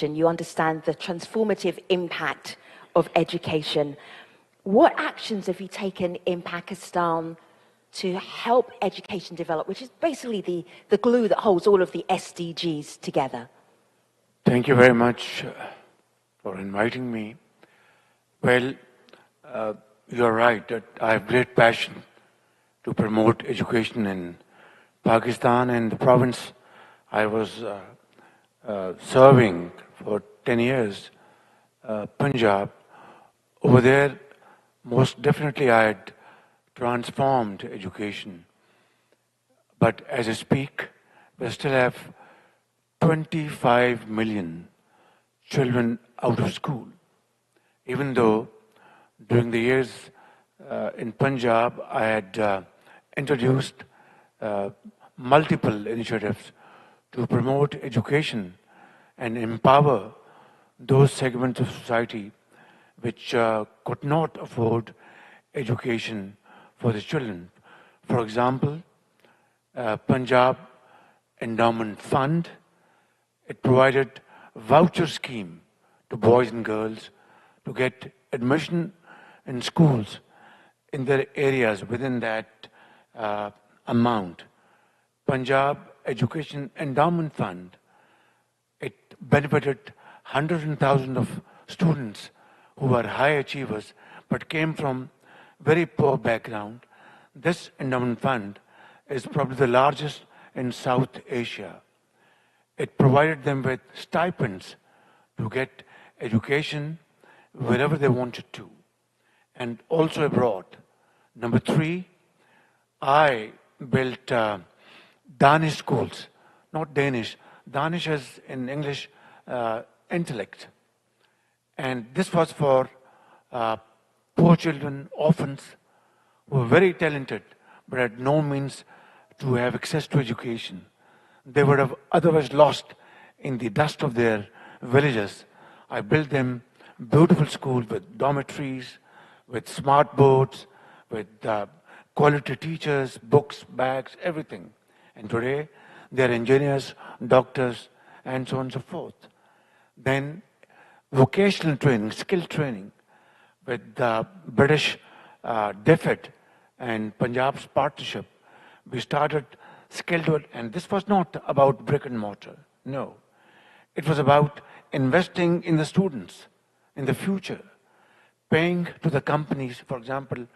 you understand the transformative impact of education. What actions have you taken in Pakistan to help education develop, which is basically the glue that holds all of the SDGs together? Thank you very much for inviting me. Well, you're right that I have great passion to promote education in Pakistan and the province I was serving for 10 years, Punjab. Over there, most definitely I had transformed education. But as I speak, we still have 25 million children out of school. Even though during the years in Punjab, I had introduced multiple initiatives to promote education and empower those segments of society which could not afford education for the children. For example, Punjab Endowment Fund, it provided a voucher scheme to boys and girls to get admission in schools in their areas within that amount. Punjab Education Endowment Fund, it benefited hundreds and thousands of students who were high achievers but came from very poor background. This endowment fund is probably the largest in South Asia. It provided them with stipends to get education wherever they wanted to, and also abroad. Number 3, I built Danish schools, not Danish. Danish is in English intellect. And this was for poor children, orphans, who were very talented, but had no means to have access to education. They would have otherwise lost in the dust of their villages. I built them beautiful schools with dormitories, with smart boards, with quality teachers, books, bags, everything. And today, they're engineers, doctors, and so on and so forth. Then vocational training, skill training, with the British DFID and Punjab's partnership, we started skilled, and this was not about brick and mortar, no. It was about investing in the students, in the future, paying to the companies, for example,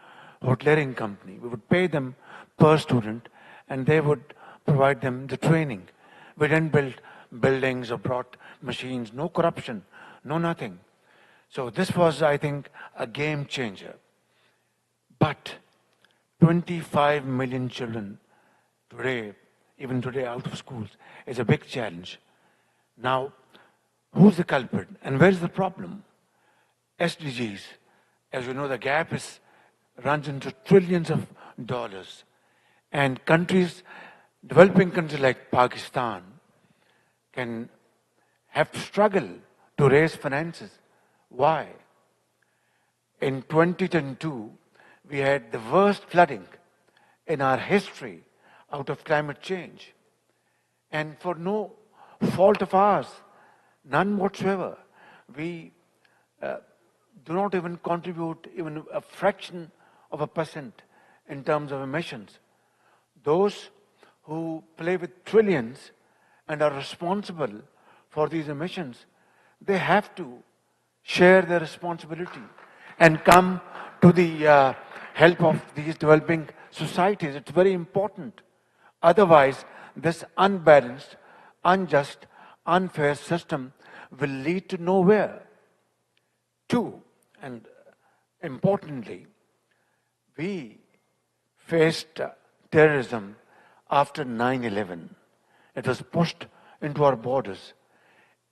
hoteliering company. We would pay them per student, and they would provide them the training. We didn't build buildings or brought machines, no corruption, no nothing. So this was, I think, a game changer. But 25 million children today, even today out of schools, is a big challenge. Now, who's the culprit and where's the problem? SDGs, as you know, the gap runs into trillions of dollars. And countries, developing countries like Pakistan, can have to struggle to raise finances. Why? In 2022, we had the worst flooding in our history out of climate change. And for no fault of ours, none whatsoever, we do not even contribute even a fraction of a percent in terms of emissions. Those who play with trillions and are responsible for these emissions, they have to share their responsibility and come to the help of these developing societies. It's very important. Otherwise, this unbalanced, unjust, unfair system will lead to nowhere. 2, and importantly, we faced terrorism after 9/11. It was pushed into our borders.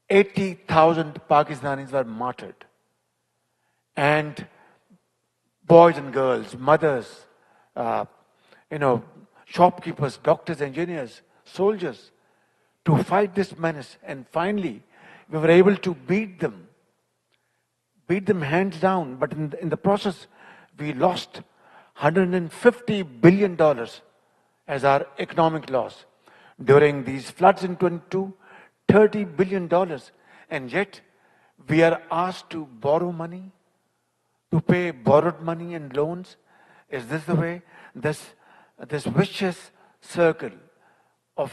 80,000 Pakistanis were martyred. And boys and girls, mothers, shopkeepers, doctors, engineers, soldiers, to fight this menace. And finally, we were able to beat them hands down. But in the process, we lost $150 billion as our economic loss. During these floods in 22, $30 billion and yet we are asked to borrow money, to pay borrowed money and loans? Is this the way? This vicious circle of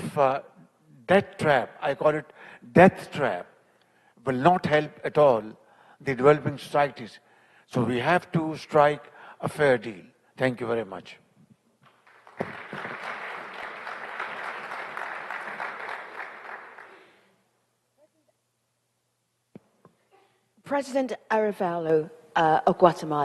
debt trap, I call it death trap, will not help at all the developing societies. So we have to strike a fair deal. Thank you very much. President Arevalo of Guatemala.